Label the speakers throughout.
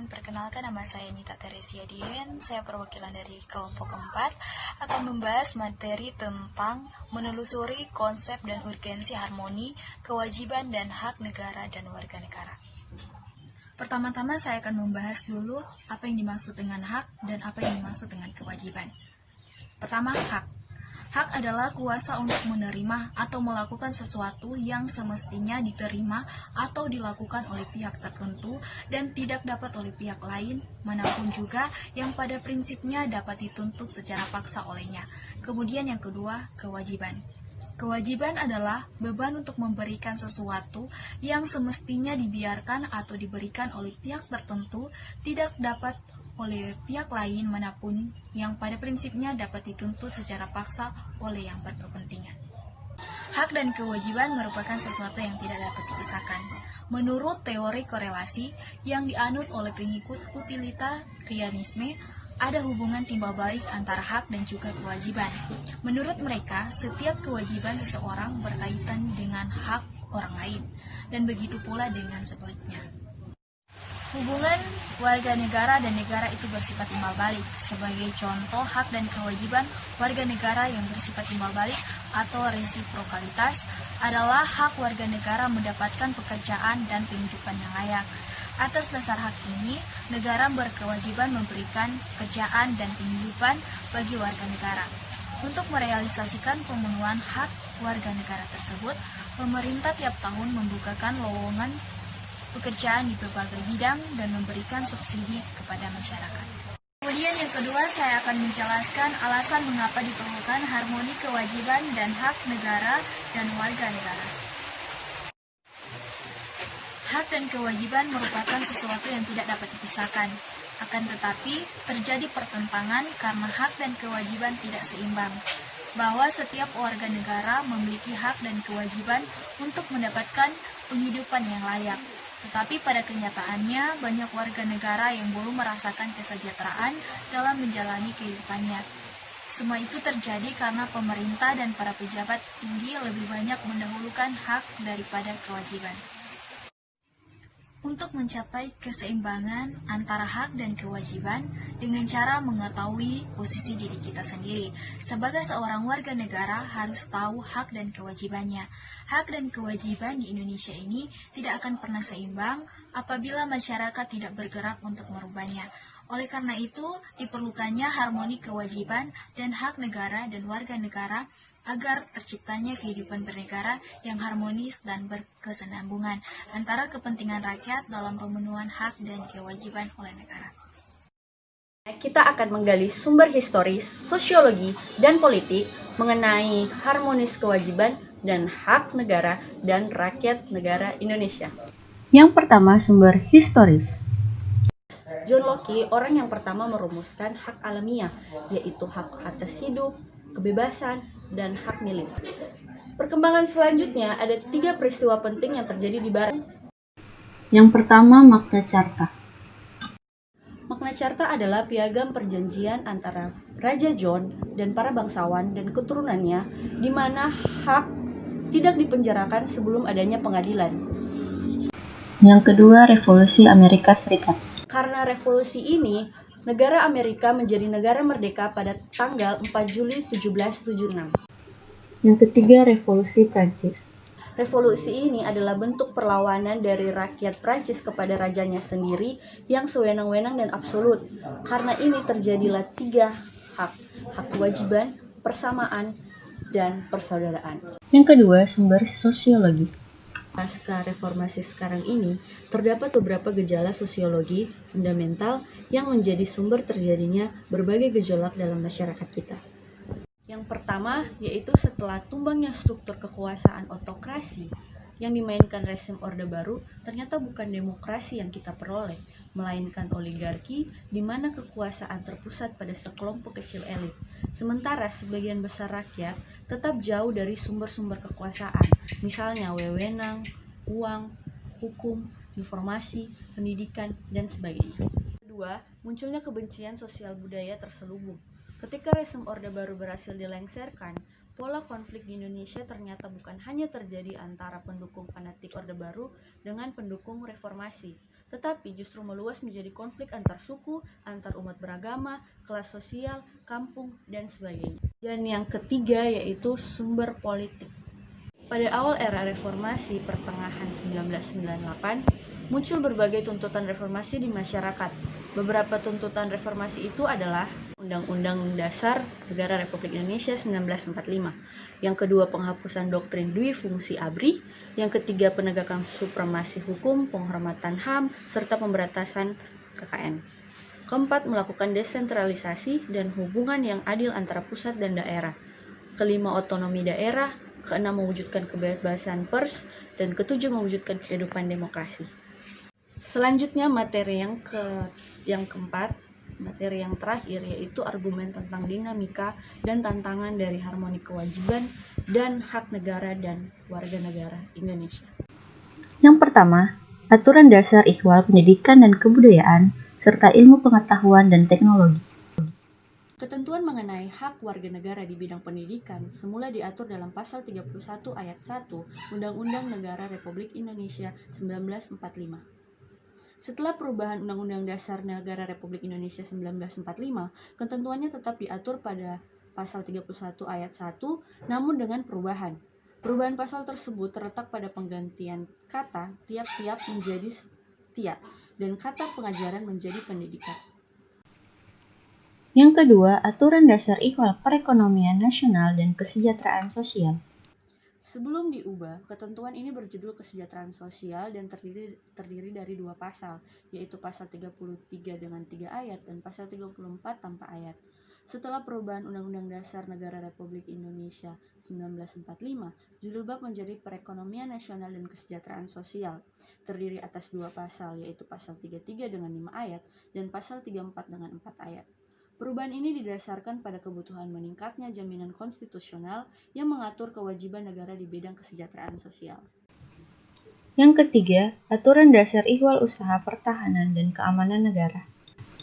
Speaker 1: teman-teman, perkenalkan nama saya Nita Teresia Dien. Saya perwakilan dari kelompok keempat akan membahas materi tentang menelusuri konsep dan urgensi harmoni, kewajiban dan hak negara dan warga negara. Pertama-tama saya akan membahas dulu apa yang dimaksud dengan hak dan apa yang dimaksud dengan kewajiban. Pertama, hak. Hak adalah kuasa untuk menerima atau melakukan sesuatu yang semestinya diterima atau dilakukan oleh pihak tertentu dan tidak dapat oleh pihak lain, manapun juga yang pada prinsipnya dapat dituntut secara paksa olehnya. Kemudian yang kedua, kewajiban. Kewajiban adalah beban untuk memberikan sesuatu yang semestinya dibiarkan atau diberikan oleh pihak tertentu, tidak dapat oleh pihak lain manapun yang pada prinsipnya dapat dituntut secara paksa oleh yang berkepentingan. Hak dan kewajiban merupakan sesuatu yang tidak dapat dipisahkan. Menurut teori korelasi yang dianut oleh pengikut utilitarianisme, ada hubungan timbal balik antara hak dan juga kewajiban. Menurut mereka, setiap kewajiban seseorang berkaitan dengan hak orang lain, dan begitu pula dengan sebaliknya. Hubungan warga negara dan negara itu bersifat timbal balik. Sebagai contoh, hak dan kewajiban warga negara yang bersifat timbal balik atau resiprokalitas adalah hak warga negara mendapatkan pekerjaan dan penghidupan yang layak. Atas dasar hak ini, negara berkewajiban memberikan pekerjaan dan penghidupan bagi warga negara. Untuk merealisasikan pemenuhan hak warga negara tersebut, pemerintah tiap tahun membukakan lowongan pekerjaan di berbagai bidang dan memberikan subsidi kepada masyarakat. Kemudian yang kedua, saya akan menjelaskan alasan mengapa diperlukan harmoni kewajiban dan hak negara dan warga negara. Hak dan kewajiban merupakan sesuatu yang tidak dapat dipisahkan. Akan tetapi, terjadi pertentangan karena hak dan kewajiban tidak seimbang. Bahwa setiap warga negara memiliki hak dan kewajiban untuk mendapatkan penghidupan yang layak. Tetapi pada kenyataannya, banyak warga negara yang belum merasakan kesejahteraan dalam menjalani kehidupannya. Semua itu terjadi karena pemerintah dan para pejabat tinggi lebih banyak mendahulukan hak daripada kewajiban. Untuk mencapai keseimbangan antara hak dan kewajiban dengan cara mengetahui posisi diri kita sendiri. Sebagai seorang warga negara harus tahu hak dan kewajibannya. Hak dan kewajiban di Indonesia ini tidak akan pernah seimbang apabila masyarakat tidak bergerak untuk merubahnya. Oleh karena itu, diperlukannya harmoni kewajiban dan hak negara dan warga negara agar terciptanya kehidupan bernegara yang harmonis dan berkesinambungan antara kepentingan rakyat dalam pemenuhan hak dan kewajiban oleh negara.
Speaker 2: Kita akan menggali sumber historis, sosiologi, dan politik mengenai harmonis kewajiban dan hak negara dan rakyat negara Indonesia.
Speaker 3: Yang pertama, sumber historis.
Speaker 2: John Locke, orang yang pertama merumuskan hak alamiah, yaitu hak atas hidup, kebebasan, dan hak milik. Perkembangan selanjutnya ada 3 peristiwa penting yang terjadi di Barat.
Speaker 3: Yang pertama, Magna Carta.
Speaker 2: Magna Carta adalah piagam perjanjian antara Raja John dan para bangsawan dan keturunannya, di mana hak tidak dipenjarakan sebelum adanya pengadilan.
Speaker 3: Yang kedua, Revolusi Amerika Serikat.
Speaker 2: Karena revolusi ini, negara Amerika menjadi negara merdeka pada tanggal 4 Juli 1776.
Speaker 3: Yang ketiga, Revolusi Prancis.
Speaker 2: Revolusi ini adalah bentuk perlawanan dari rakyat Prancis kepada rajanya sendiri yang sewenang-wenang dan absolut. Karena ini terjadilah 3 hak, hak kewajiban, persamaan, dan persaudaraan.
Speaker 3: Yang kedua, sumber sosiologi.
Speaker 2: Pasca reformasi sekarang ini, terdapat beberapa gejala sosiologi fundamental yang menjadi sumber terjadinya berbagai gejolak dalam masyarakat kita. Yang pertama, yaitu setelah tumbangnya struktur kekuasaan otokrasi yang dimainkan rezim Orde Baru, ternyata bukan demokrasi yang kita peroleh, melainkan oligarki di mana kekuasaan terpusat pada sekelompok kecil elit. Sementara sebagian besar rakyat tetap jauh dari sumber-sumber kekuasaan, misalnya wewenang, uang, hukum, informasi, pendidikan, dan sebagainya. Kedua, munculnya kebencian sosial budaya terselubung. Ketika rezim Orde Baru berhasil dilengsarkan, pola konflik di Indonesia ternyata bukan hanya terjadi antara pendukung fanatik Orde Baru dengan pendukung reformasi, tetapi justru meluas menjadi konflik antar suku, antar umat beragama, kelas sosial, kampung, dan sebagainya. Dan yang ketiga yaitu sumber politik. Pada awal era reformasi pertengahan 1998, muncul berbagai tuntutan reformasi di masyarakat. Beberapa tuntutan reformasi itu adalah Undang-Undang Dasar Negara Republik Indonesia 1945. Yang kedua, penghapusan doktrin Dwi Fungsi ABRI. Yang ketiga, penegakan supremasi hukum, penghormatan HAM, serta pemberantasan KKN. Keempat, melakukan desentralisasi dan hubungan yang adil antara pusat dan daerah. Kelima, otonomi daerah. Keenam, mewujudkan kebebasan pers. Dan ketujuh, mewujudkan kehidupan demokrasi. Selanjutnya, materi yang keempat, materi yang terakhir yaitu argumen tentang dinamika dan tantangan dari harmoni kewajiban dan hak negara dan warga negara Indonesia.
Speaker 3: Yang pertama, aturan dasar ihwal pendidikan dan kebudayaan, serta ilmu pengetahuan dan teknologi.
Speaker 2: Ketentuan mengenai hak warga negara di bidang pendidikan semula diatur dalam pasal 31 ayat 1 Undang-Undang Negara Republik Indonesia 1945. Setelah perubahan Undang-Undang Dasar Negara Republik Indonesia 1945, ketentuannya tetap diatur pada pasal 31 ayat 1, namun dengan perubahan. Perubahan pasal tersebut terletak pada penggantian kata tiap-tiap menjadi setiap dan kata pengajaran menjadi pendidikan.
Speaker 3: Yang kedua, aturan dasar ihwal perekonomian nasional dan kesejahteraan sosial.
Speaker 2: Sebelum diubah, ketentuan ini berjudul kesejahteraan sosial dan terdiri dari dua pasal, yaitu pasal 33 dengan 3 ayat dan pasal 34 tanpa ayat. Setelah perubahan Undang-Undang Dasar Negara Republik Indonesia 1945, judul bab menjadi perekonomian nasional dan kesejahteraan sosial, terdiri atas dua pasal, yaitu pasal 33 dengan 5 ayat dan pasal 34 dengan 4 ayat. Perubahan ini didasarkan pada kebutuhan meningkatnya jaminan konstitusional yang mengatur kewajiban negara di bidang kesejahteraan sosial.
Speaker 3: Yang ketiga, aturan dasar ihwal usaha pertahanan dan keamanan negara.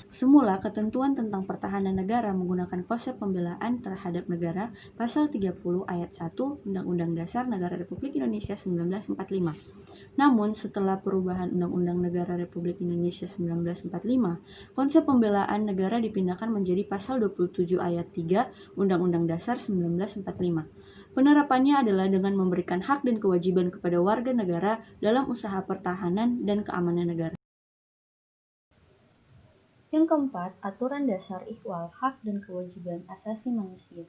Speaker 2: Semula, ketentuan tentang pertahanan negara menggunakan konsep pembelaan terhadap negara pasal 30 ayat 1 Undang-Undang Dasar Negara Republik Indonesia 1945. Namun, setelah perubahan Undang-Undang Negara Republik Indonesia 1945, konsep pembelaan negara dipindahkan menjadi pasal 27 ayat 3 Undang-Undang Dasar 1945. Penerapannya adalah dengan memberikan hak dan kewajiban kepada warga negara dalam usaha pertahanan dan keamanan negara.
Speaker 3: Yang keempat, aturan dasar ihwal hak dan kewajiban asasi manusia.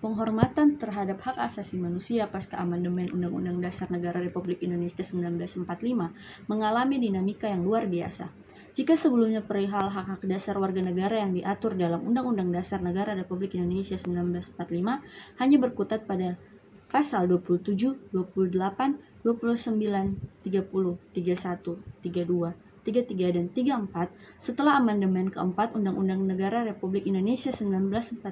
Speaker 2: Penghormatan terhadap hak asasi manusia pasca amandemen Undang-Undang Dasar Negara Republik Indonesia 1945 mengalami dinamika yang luar biasa. Jika sebelumnya perihal hak-hak dasar warga negara yang diatur dalam Undang-Undang Dasar Negara Republik Indonesia 1945 hanya berkutat pada pasal 27, 28, 29, 30, 31, 32, 33 dan 34, setelah amandemen keempat Undang-Undang Negara Republik Indonesia 1945,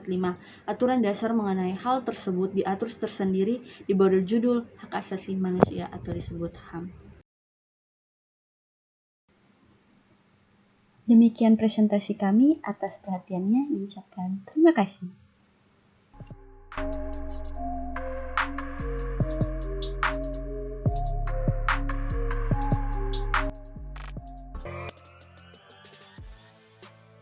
Speaker 2: aturan dasar mengenai hal tersebut diatur tersendiri di bawah judul Hak Asasi Manusia atau disebut HAM.
Speaker 3: Demikian presentasi kami, atas perhatiannya diucapkan terima kasih.